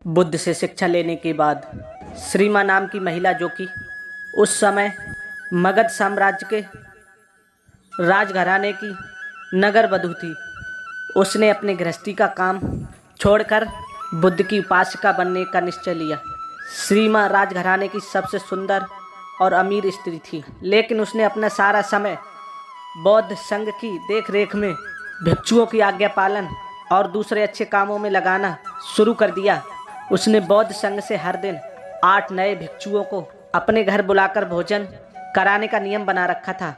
बुद्ध से शिक्षा लेने के बाद श्रीमा नाम की महिला, जो कि उस समय मगध साम्राज्य के राजघराने की नगर वधू थी, उसने अपने गृहस्थी का काम छोड़कर बुद्ध की उपासिका बनने का निश्चय लिया। श्रीमा राजघराने की सबसे सुंदर और अमीर स्त्री थी, लेकिन उसने अपना सारा समय बौद्ध संघ की देखरेख में, भिक्षुओं की आज्ञा पालन और दूसरे अच्छे कामों में लगाना शुरू कर दिया। उसने बौद्ध संघ से हर दिन 8 नए भिक्षुओं को अपने घर बुलाकर भोजन कराने का नियम बना रखा था।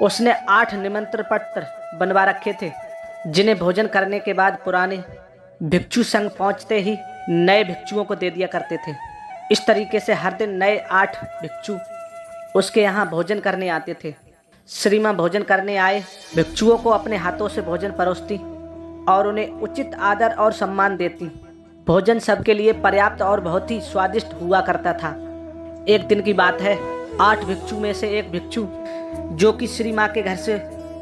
उसने 8 निमंत्रण पत्र बनवा रखे थे, जिन्हें भोजन करने के बाद पुराने भिक्षु संघ पहुंचते ही नए भिक्षुओं को दे दिया करते थे। इस तरीके से हर दिन नए 8 भिक्षु उसके यहाँ भोजन करने आते थे। श्रीमा भोजन करने आए भिक्षुओं को अपने हाथों से भोजन परोसती और उन्हें उचित आदर और सम्मान देती। भोजन सबके लिए पर्याप्त और बहुत ही स्वादिष्ट हुआ करता था। एक दिन की बात है, 8 भिक्षु में से एक भिक्षु, जो कि श्रीमा के घर से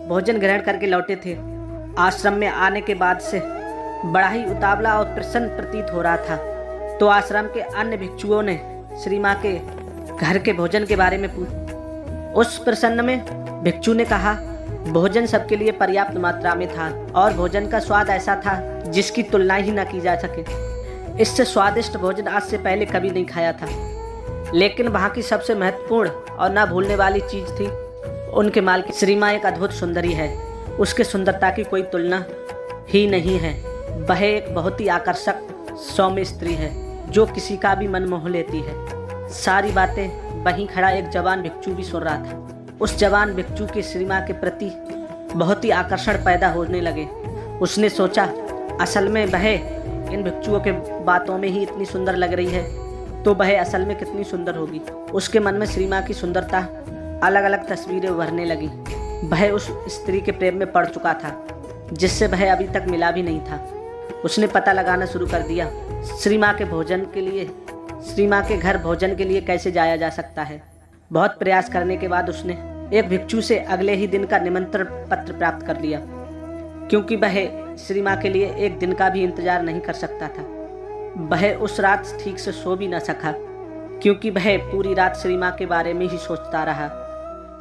भोजन ग्रहण करके लौटे थे, आश्रम में आने के बाद से बड़ा ही उतावला और प्रसन्न प्रतीत हो रहा था। तो आश्रम के अन्य भिक्षुओं ने श्रीमा के घर के भोजन के बारे में पूछा। उस प्रसन्न में भिक्षु ने कहा, भोजन सबके लिए पर्याप्त मात्रा में था और भोजन का स्वाद ऐसा था जिसकी तुलना ही न की जा सके। इससे स्वादिष्ट भोजन आज से पहले कभी नहीं खाया था। लेकिन वहाँ की सबसे महत्वपूर्ण और न भूलने वाली चीज थी उनके मालिक श्रीमा एक अद्भुत सुंदरी है। उसके सुंदरता की कोई तुलना ही नहीं है। वह एक बहुत ही आकर्षक सौम्य स्त्री है, जो किसी का भी मन मोह लेती है। सारी बातें वहीं खड़ा एक जवान भिक्षु भी सुन रहा था। उस जवान भिक्षु के श्रीमा के प्रति बहुत ही आकर्षण पैदा होने लगे। उसने सोचा, असल में वह इन भिक्षुओं के बातों में ही इतनी सुंदर लग रही है, तो वह असल में कितनी सुंदर होगी। उसके मन में श्रीमा की सुंदरता अलग अलग तस्वीरें उभरने लगी। वह उस स्त्री के प्रेम में पड़ चुका था, जिससे वह अभी तक मिला भी नहीं था। उसने पता लगाना शुरू कर दिया श्रीमा के घर भोजन के लिए कैसे जाया जा सकता है। बहुत प्रयास करने के बाद उसने एक भिक्षु से अगले ही दिन का निमंत्रण पत्र प्राप्त कर लिया, क्योंकि वह श्रीमा के लिए एक दिन का भी इंतजार नहीं कर सकता था। वह उस रात ठीक से सो भी न सका, क्योंकि वह पूरी रात श्रीमा के बारे में ही सोचता रहा।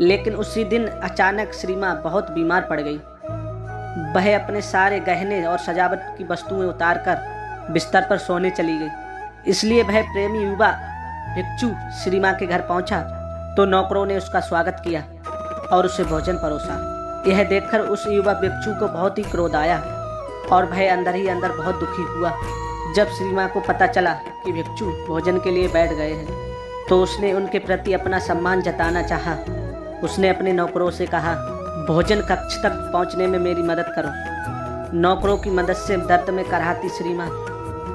लेकिन उसी दिन अचानक श्रीमा बहुत बीमार पड़ गई। वह अपने सारे गहने और सजावट की वस्तुएं उतारकर बिस्तर पर सोने चली गई। इसलिए वह प्रेमी युवा भिक्षु श्रीमा के घर पहुंचा तो नौकरों ने उसका स्वागत किया और उसे भोजन परोसा। यह देखकर उस युवा भिक्षु को बहुत ही क्रोध आया और वह अंदर ही अंदर बहुत दुखी हुआ। जब श्रीमा को पता चला कि भिक्षु भोजन के लिए बैठ गए हैं, तो उसने उनके प्रति अपना सम्मान जताना चाहा। उसने अपने नौकरों से कहा, भोजन कक्ष तक पहुंचने में मेरी मदद करो। नौकरों की मदद से दर्द में कराहती श्रीमा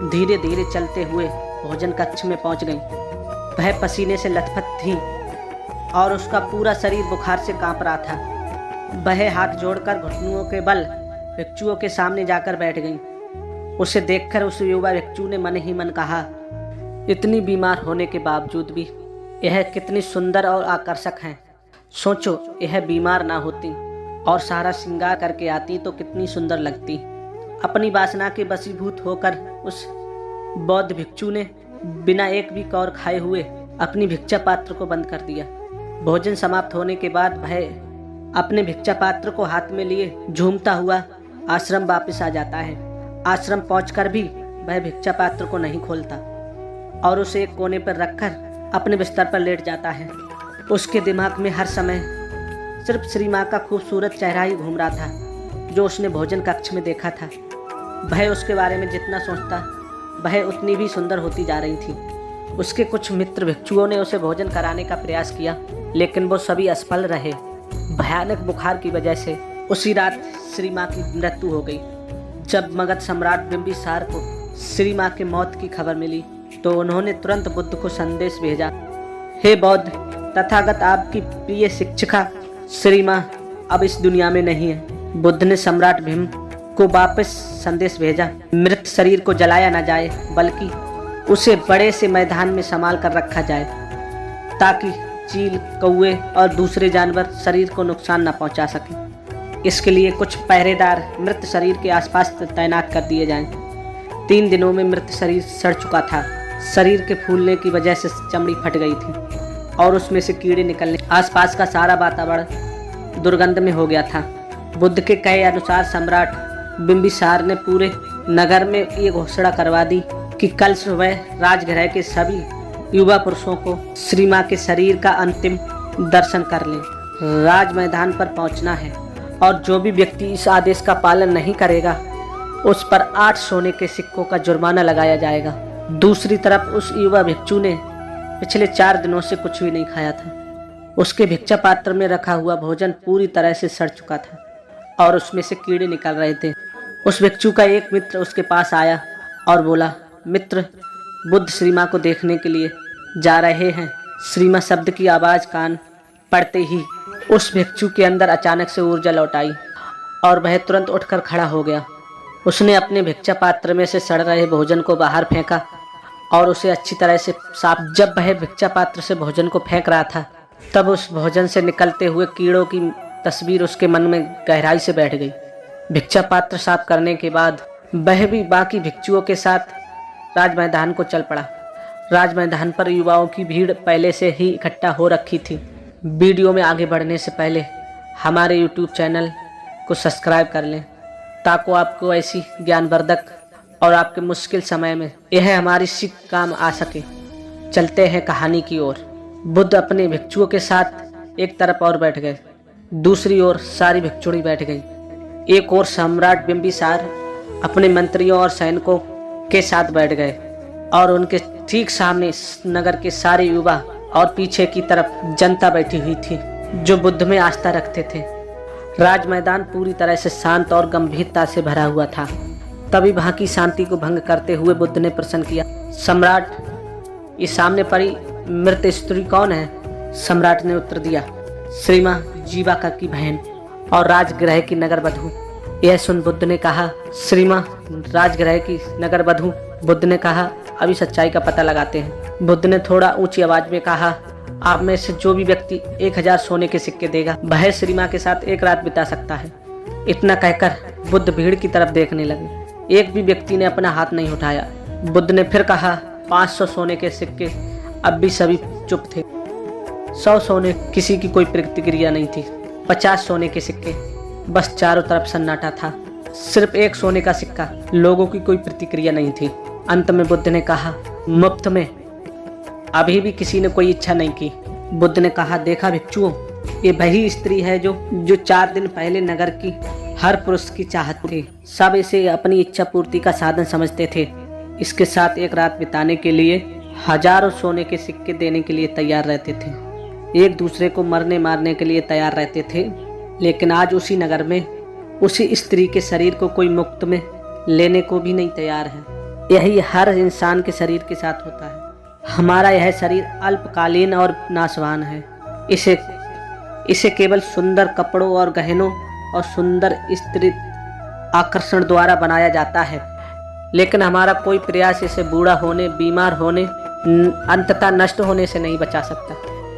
धीरे धीरे चलते हुए भोजन कक्ष में पहुंच गई। वह पसीने से लथपथ थी और उसका पूरा शरीर बुखार से कांप रहा था। वह हाथ जोड़कर घुटनों के बल भिक्षुओं के सामने जाकर बैठ गई। उसे देखकर उस युवा भिक्षु ने मन ही मन कहा, इतनी बीमार होने के बावजूद भी यह कितनी सुंदर और आकर्षक है। सोचो, यह बीमार ना होती और सारा श्रृंगार करके आती तो कितनी सुंदर लगती। अपनी वासना के वशीभूत होकर उस बौद्ध भिक्षु ने बिना एक भी कौर खाए हुए अपनी भिक्षा पात्र को बंद कर दिया। भोजन समाप्त होने के बाद वह अपने भिक्षा पात्र को हाथ में लिए झूमता हुआ आश्रम वापस आ जाता है। आश्रम पहुंचकर भी वह भिक्षा पात्र को नहीं खोलता और उसे एक कोने पर रखकर अपने बिस्तर पर लेट जाता है। उसके दिमाग में हर समय सिर्फ श्रीमा का खूबसूरत चेहरा ही घूम रहा था, जो उसने भोजन कक्ष में देखा था। वह उसके बारे में जितना सोचता, वह उतनी भी सुंदर होती जा रही थी। उसके कुछ मित्र भिक्षुओं ने उसे भोजन कराने का प्रयास किया, लेकिन वो सभी असफल रहे। भयानक बुखार की वजह से उसी रात श्रीमा की मृत्यु हो गई। जब मगध सम्राट बिंबिसार को श्रीमा की मौत की खबर मिली, तो उन्होंने तुरंत बुद्ध को संदेश भेजा, हे बौद्ध, तथागत आपकी प्रिय शिक्षिका श्रीमा अब इस दुनिया में नहीं है। बुद्ध ने सम्राट भीम को वापस संदेश भेजा, मृत शरीर को जलाया न जाए, बल्कि उसे बड़े से मैदान में संभाल कर रखा जाए, ताकि चील, कौवे और दूसरे जानवर शरीर को नुकसान न पहुंचा सके। इसके लिए कुछ पहरेदार मृत शरीर के आसपास तैनात कर दिए जाएं। 3 दिनों में मृत शरीर सड़ चुका था। शरीर के फूलने की वजह से चमड़ी फट गई थी और उसमें से कीड़े निकलने, आसपास का सारा वातावरण दुर्गंध में हो गया था। बुद्ध के कहे अनुसार सम्राट बिंबिसार ने पूरे नगर में ये घोषणा करवा दी कि कल सुबह राजगृह के सभी युवा पुरुषों को श्री मां के शरीर का अंतिम दर्शन कर लें। राज मैदान पर पहुंचना है और जो भी व्यक्ति इस आदेश का पालन नहीं करेगा उस पर 8 सोने के सिक्कों का जुर्माना लगाया जाएगा। दूसरी तरफ उस युवा भिक्षु ने पिछले 4 दिनों से कुछ भी नहीं खाया था। उसके भिक्षा पात्र में रखा हुआ भोजन पूरी तरह से सड़ चुका था और उसमें से कीड़े निकल रहे थे। उस भिक्षु का एक मित्र उसके पास आया और बोला, मित्र, बुद्ध श्री मां को देखने के लिए जा रहे हैं। श्री मां शब्द की आवाज़ कान पड़ते ही उस भिक्षु के अंदर अचानक से ऊर्जा लौट आई और वह तुरंत उठकर खड़ा हो गया। उसने अपने भिक्षा पात्र में से सड़ रहे भोजन को बाहर फेंका और उसे अच्छी तरह से साफ। जब वह भिक्षा पात्र से भोजन को फेंक रहा था तब उस भोजन से निकलते हुए कीड़ों की तस्वीर उसके मन में गहराई से बैठ गई। भिक्षा पात्र साफ करने के बाद वह भी बाकी भिक्षुओं के साथ राज मैदान को चल पड़ा। राज मैदान पर युवाओं की भीड़ पहले से ही इकट्ठा हो रखी थी। वीडियो में आगे बढ़ने से पहले हमारे YouTube चैनल को सब्सक्राइब कर लें ताकि आपको ऐसी ज्ञानवर्धक और आपके मुश्किल समय में यह हमारी सीख काम आ सके। चलते हैं कहानी की ओर। बुद्ध अपने भिक्षुओं के साथ एक तरफ और बैठ गए, दूसरी ओर सारी भिक्षुणी बैठ गई। एक और सम्राट बिंबिसार अपने मंत्रियों और सैनिकों के साथ बैठ गए और उनके ठीक सामने नगर के सारे युवा और पीछे की तरफ जनता बैठी हुई थी जो बुद्ध में आस्था रखते थे। राज मैदान पूरी तरह से शांत और गंभीरता से भरा हुआ था। तभी वहां की शांति को भंग करते हुए बुद्ध ने प्रश्न किया, सम्राट, इस सामने पड़ी मृत स्त्री कौन है? सम्राट ने उत्तर दिया, श्री मां जीवाका की बहन और राजगृह की नगर वधू। यह सुन बुद्ध ने कहा, श्री मां राजगृह की नगर वधू? बुद्ध ने कहा, अभी सच्चाई का पता लगाते हैं। बुद्ध ने थोड़ा ऊंची आवाज में कहा, आप में से जो भी व्यक्ति 1000 सोने के सिक्के देगा वह श्री मां के साथ एक रात बिता सकता है। इतना कहकर बुद्ध भीड़ की तरफ देखने लगे। एक भी व्यक्ति ने अपना हाथ नहीं उठाया। बुद्ध ने फिर कहा, 500 सोने के सिक्के। अब भी सभी चुप थे। 100 सोने, किसी की कोई प्रतिक्रिया नहीं थी। 50 सोने के सिक्के, बस चारों तरफ सन्नाटा था। सिर्फ 1 सोने का सिक्का, लोगों की कोई प्रतिक्रिया नहीं थी। अंत में बुद्ध ने कहा, मुफ्त में। अभी भी किसी ने कोई इच्छा नहीं की। बुद्ध ने कहा, देखा भिक्षुओं, ये वही स्त्री है जो 4 दिन पहले नगर की हर पुरुष की चाहत थी। सब इसे अपनी इच्छा पूर्ति का साधन समझते थे। इसके साथ एक रात बिताने के लिए हजारों सोने के सिक्के देने के लिए तैयार रहते थे। एक दूसरे को मरने मारने के लिए तैयार रहते थे। लेकिन आज उसी नगर में उसी स्त्री के शरीर को कोई मुफ्त में लेने को भी नहीं तैयार है। यही हर इंसान के शरीर के साथ होता है। हमारा यह शरीर अल्पकालीन और नाशवान है। इसे केवल सुंदर कपड़ों और गहनों और सुंदर स्त्री आकर्षण द्वारा बनाया जाता है। लेकिन हमारा कोई प्रयास इसे बूढ़ा होने, बीमार होने, अंततः नष्ट होने से नहीं बचा सकता।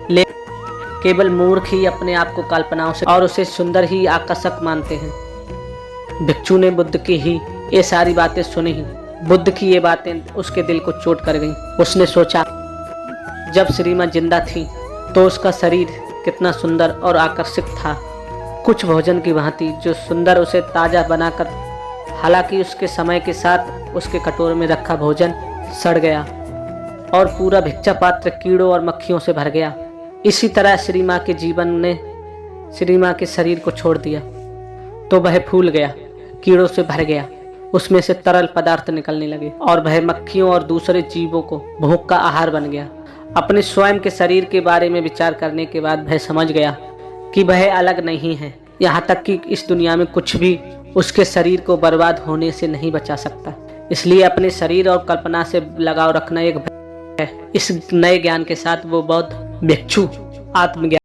लेकिन केवल मूर्ख ही अपने आप को कल्पनाओं से और उसे सुंदर ही आकर्षक मानते हैं। भिक्षु ने बुद्ध की ही ये सारी बातें सुनी ही। बुद्ध की ये बातें उसके दिल को चोट कर गईं। उसने सोचा, जब श्री मां जिंदा थी तो उसका शरीर कितना सुंदर और आकर्षक था, कुछ भोजन की भांति जो सुंदर उसे ताजा बनाकर। हालांकि उसके समय के साथ उसके कटोरे में रखा भोजन सड़ गया और पूरा भिक्षा पात्र कीड़ों और मक्खियों से भर गया। इसी तरह श्री मां के जीवन ने श्री मां के शरीर को छोड़ दिया तो वह फूल गया, कीड़ों से भर गया। उसमें से तरल पदार्थ निकलने लगे और वह मक्खियों और दूसरे जीवों को भूख का आहार बन गया। अपने स्वयं के शरीर के बारे में विचार करने के बाद वह समझ गया कि वह अलग नहीं है। यहाँ तक कि इस दुनिया में कुछ भी उसके शरीर को बर्बाद होने से नहीं बचा सकता। इसलिए अपने शरीर और कल्पना से लगाव रखना एक है। इस नए ज्ञान के साथ वो बौद्ध भिक्षु आत्मज्ञान